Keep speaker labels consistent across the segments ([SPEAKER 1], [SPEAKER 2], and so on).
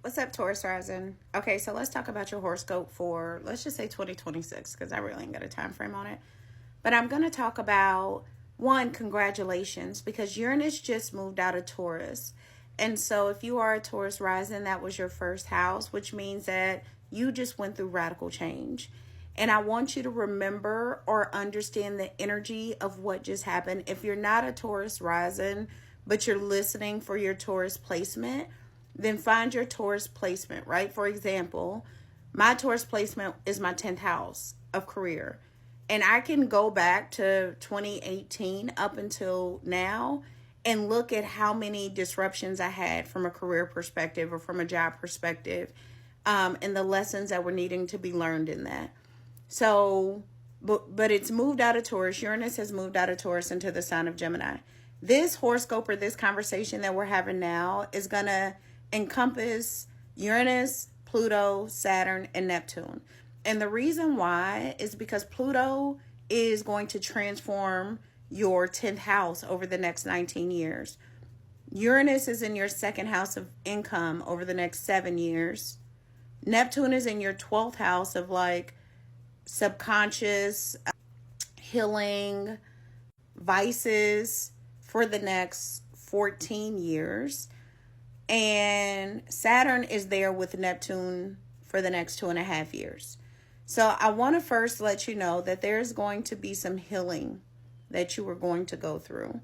[SPEAKER 1] What's up, Taurus Rising? Okay, so let's talk about your horoscope for, let's just say 2026, because I really ain't got a time frame on it. But I'm going to talk about one, congratulations, because Uranus just moved out of Taurus. And so if you are a Taurus Rising, that was your first house, which means that you just went through radical change. And I want you to remember or understand the energy of what just happened. If you're not a Taurus Rising, but you're listening for your Taurus placement, then find your Taurus placement, right? For example, my Taurus placement is my 10th house of career. And I can go back to 2018 up until now and look at how many disruptions I had from a career perspective or from a job perspective, and the lessons that were needing to be learned in that. So, but it's moved out of Taurus. Uranus has moved out of Taurus into the sign of Gemini. This horoscope or this conversation that we're having now is going to encompass Uranus, Pluto, Saturn, and Neptune. And the reason why is because Pluto is going to transform your 10th house over the next 19 years. Uranus is in your second house of income over the next 7 years. Neptune is in your 12th house of like subconscious healing, vices for the next 14 years. And Saturn is there with Neptune for the next 2.5 years. So I want to first let you know that there's going to be some healing that you are going to go through.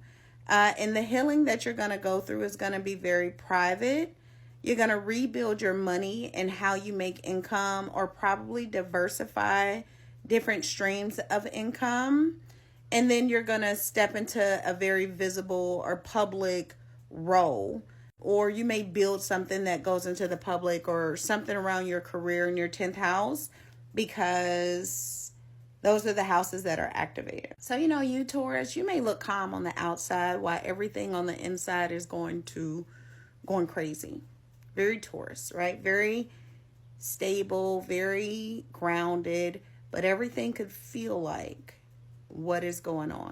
[SPEAKER 1] And the healing that you're going to go through is going to be very private. You're going to rebuild your money and how you make income, or probably diversify different streams of income. And then you're going to step into a very visible or public role. Or you may build something that goes into the public, or something around your career in your 10th house, because those are the houses that are activated. So, you Taurus, you may look calm on the outside while everything on the inside is going crazy. Very Taurus, right? Very stable, very grounded, but everything could feel like what is going on.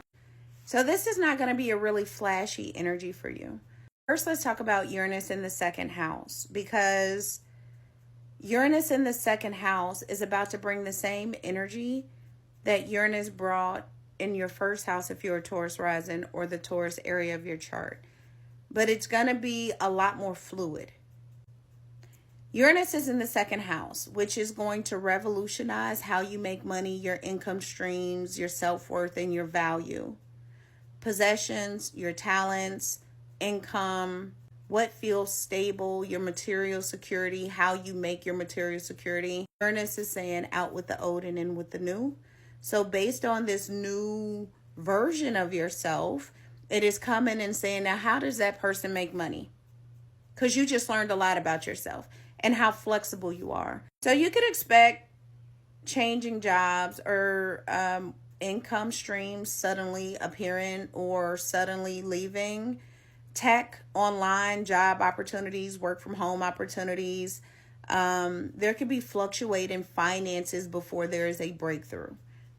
[SPEAKER 1] So this is not going to be a really flashy energy for you. First, let's talk about Uranus in the second house, because Uranus in the second house is about to bring the same energy that Uranus brought in your first house if you're a Taurus rising or the Taurus area of your chart. But it's going to be a lot more fluid. Uranus is in the second house, which is going to revolutionize how you make money, your income streams, your self-worth, and your value. Possessions, your talents, income, what feels stable, your material security, how you make your material security. Uranus is saying out with the old and in with the new. So based on this new version of yourself, it is coming and saying, now how does that person make money? Because you just learned a lot about yourself and how flexible you are. So you could expect changing jobs or income streams suddenly appearing or suddenly leaving. Tech, online, job opportunities, work from home opportunities. There could be fluctuating finances before there is a breakthrough.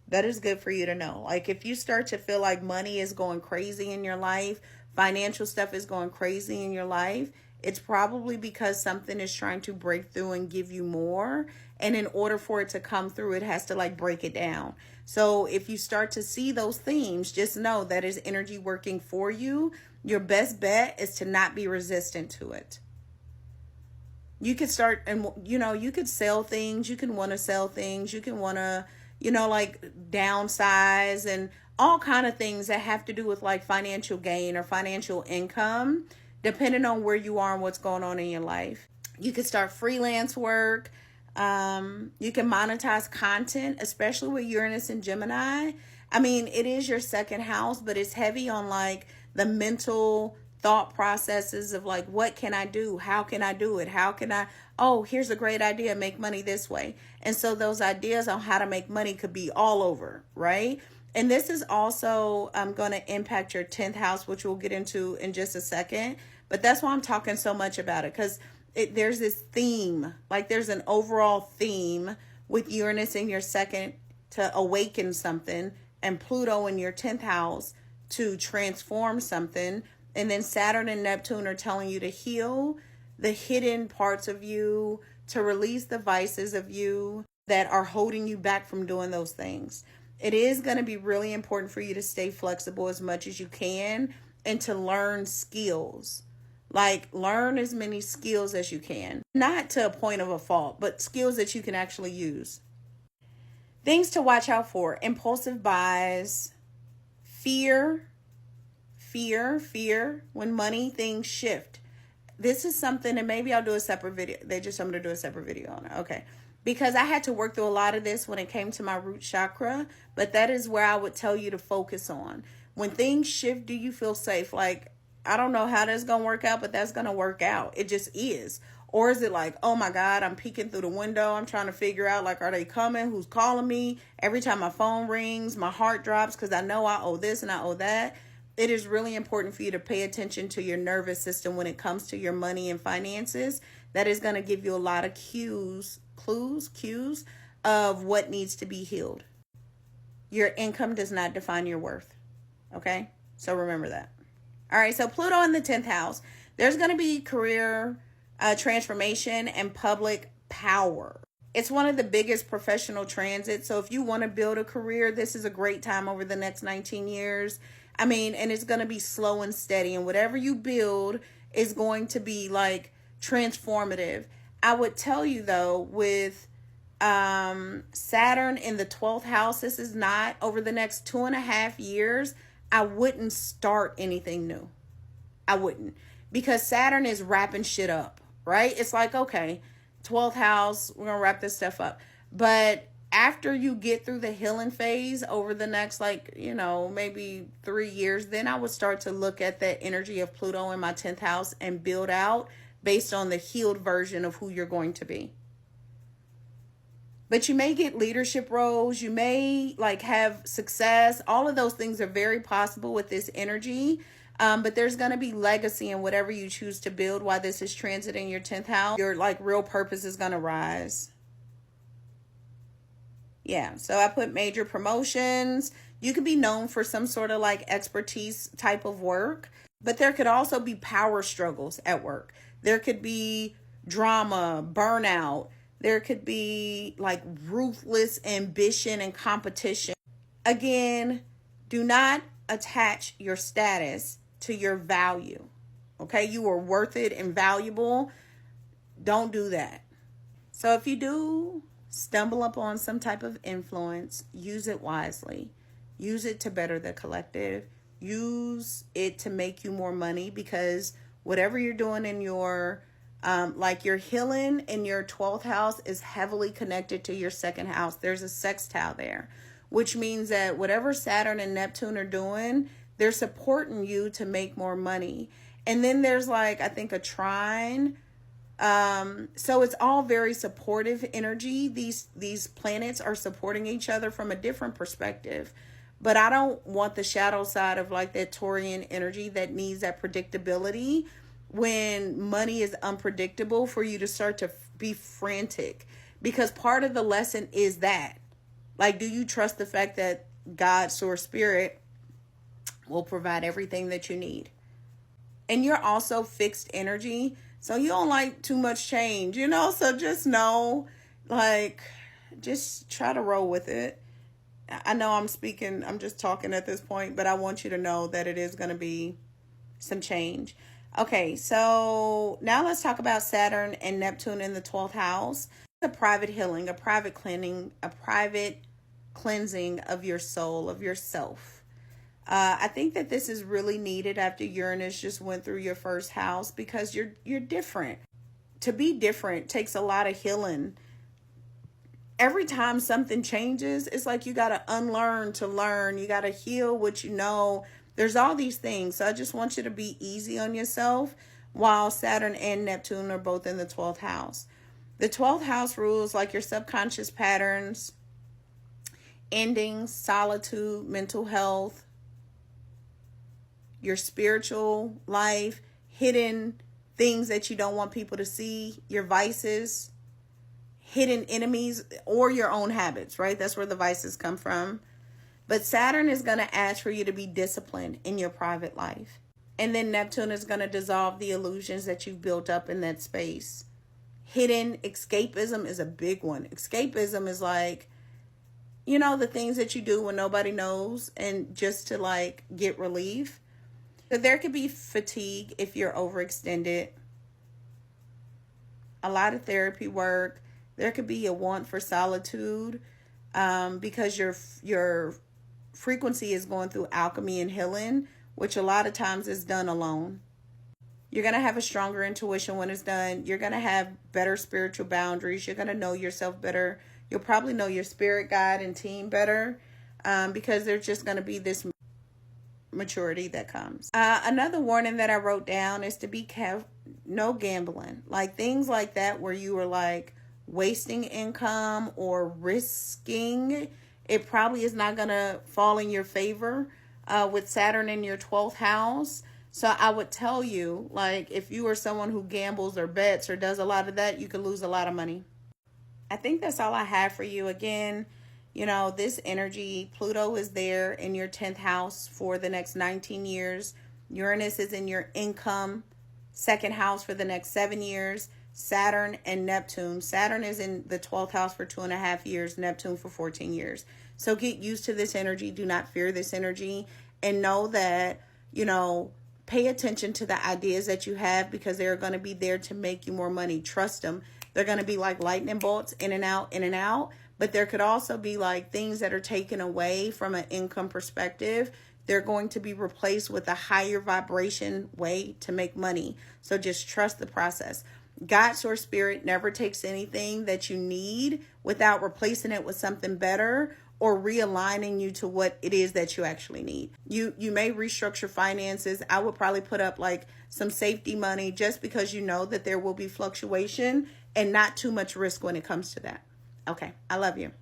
[SPEAKER 1] That is good for you to know. Like if you start to feel like money is going crazy in your life, financial stuff is going crazy in your life, it's probably because something is trying to break through and give you more. And in order for it to come through, it has to like break it down. So if you start to see those themes, just know that is energy working for you. Your best bet is to not be resistant to it. You could start, and you could sell things. You can want to sell things. You can want to, like downsize and all kind of things that have to do with like financial gain or financial income, depending on where you are and what's going on in your life. You could start freelance work. You can monetize content, especially with Uranus and Gemini. I mean, it is your second house, but it's heavy on like the mental thought processes of like, what can I do? How can I do it? Oh, here's a great idea. Make money this way. And so those ideas on how to make money could be all over, right? And this is also going to impact your 10th house, which we'll get into in just a second. But that's why I'm talking so much about it, because there's this theme, like there's an overall theme with Uranus in your second to awaken something, and Pluto in your 10th house to transform something. And then Saturn and Neptune are telling you to heal, the hidden parts of you, to release the vices of you that are holding you back from doing those things. It is going to be really important for you to stay flexible as much as you can and to learn skills. Like, learn as many skills as you can. Not to a point of a fault, but skills that you can actually use. Things to watch out for: impulsive buys, fear, when money things shift. This is something, and maybe I'll do a separate video. They just told me to do a separate video on it. Okay. Because I had to work through a lot of this when it came to my root chakra, but that is where I would tell you to focus on. When things shift, do you feel safe? Like, I don't know how that's going to work out, but that's going to work out. It just is. Or is it like, oh my God, I'm peeking through the window. I'm trying to figure out, like, are they coming? Who's calling me? Every time my phone rings, my heart drops because I know I owe this and I owe that. It is really important for you to pay attention to your nervous system when it comes to your money and finances. That is going to give you a lot of cues of what needs to be healed. Your income does not define your worth. Okay? So remember that. All right. So Pluto in the 10th house. There's going to be career transformation and public power. It's one of the biggest professional transits. So if you want to build a career, this is a great time over the next 19 years. I mean, and it's going to be slow and steady. And whatever you build is going to be like transformative. I would tell you though, with Saturn in the 12th house, this is not over the next 2.5 years. I wouldn't start anything new. I wouldn't, because Saturn is wrapping shit up, right? It's like, okay, 12th house, we're going to wrap this stuff up. But after you get through the healing phase over the next, like, maybe 3 years, then I would start to look at that energy of Pluto in my 10th house and build out based on the healed version of who you're going to be. But you may get leadership roles. You may have success. All of those things are very possible with this energy. But there's going to be legacy in whatever you choose to build while this is transiting your 10th house. Your real purpose is going to rise. Yeah. So I put major promotions. You could be known for some sort of expertise type of work, but there could also be power struggles at work. There could be drama, burnout. There could be ruthless ambition and competition. Again, do not attach your status to your value. Okay? You are worth it and valuable. Don't do that. So if you do stumble upon some type of influence, use it wisely. Use it to better the collective. Use it to make you more money, because whatever you're doing in your your healing in your 12th house is heavily connected to your 2nd house. There's a sextile there, which means that whatever Saturn and Neptune are doing, they're supporting you to make more money. And then there's I think a trine. So it's all very supportive energy. These planets are supporting each other from a different perspective. But I don't want the shadow side of that Taurian energy that needs that predictability. When money is unpredictable, for you to start to be frantic, because part of the lesson is that, do you trust the fact that God, source, spirit will provide everything that you need? And you're also fixed energy, so you don't like too much change, so just know, just try to roll with it. I know I'm just talking at this point, but I want you to know that it is going to be some change. Okay, so now let's talk about Saturn and Neptune in the 12th house. A private healing, a private cleansing of your soul, of yourself. I think that this is really needed after Uranus just went through your 1st house, because you're different. To be different takes a lot of healing. Every time something changes, it's you got to unlearn to learn. You got to heal what you know. There's all these things. So I just want you to be easy on yourself while Saturn and Neptune are both in the 12th house. The 12th house rules your subconscious patterns, endings, solitude, mental health, your spiritual life, hidden things that you don't want people to see, your vices, hidden enemies, or your own habits, right? That's where the vices come from. But Saturn is going to ask for you to be disciplined in your private life. And then Neptune is going to dissolve the illusions that you've built up in that space. Hidden escapism is a big one. Escapism is like, you know, the things that you do when nobody knows and just to like get relief. So there could be fatigue if you're overextended. A lot of therapy work. There could be a want for solitude because your frequency is going through alchemy and healing, which a lot of times is done alone. You're going to have a stronger intuition when it's done. You're going to have better spiritual boundaries. You're going to know yourself better. You'll probably know your spirit guide and team better because there's just going to be this maturity that comes. Another warning that I wrote down is to be careful. No gambling. Like things like that where you are like wasting income or risking. It probably is not going to fall in your favor with Saturn in your 12th house. So I would tell you, like, if you are someone who gambles or bets or does a lot of that, you could lose a lot of money. I think that's all I have for you. Again, you know, this energy, Pluto is there in your 10th house for the next 19 years. Uranus is in your income, second house for the next 7 years. Saturn and Neptune. Saturn is in the 12th house for 2.5 years. Neptune for 14 years. So get used to this energy. Do not fear this energy. And know that, you know, pay attention to the ideas that you have because they're going to be there to make you more money. Trust them. They're going to be like lightning bolts, in and out, in and out. But there could also be like things that are taken away from an income perspective. They're going to be replaced with a higher vibration way to make money. So just trust the process. God source spirit never takes anything that you need without replacing it with something better or realigning you to what it is that you actually need. You may restructure finances. I would probably put up like some safety money just because you know that there will be fluctuation and not too much risk when it comes to that. Okay, I love you.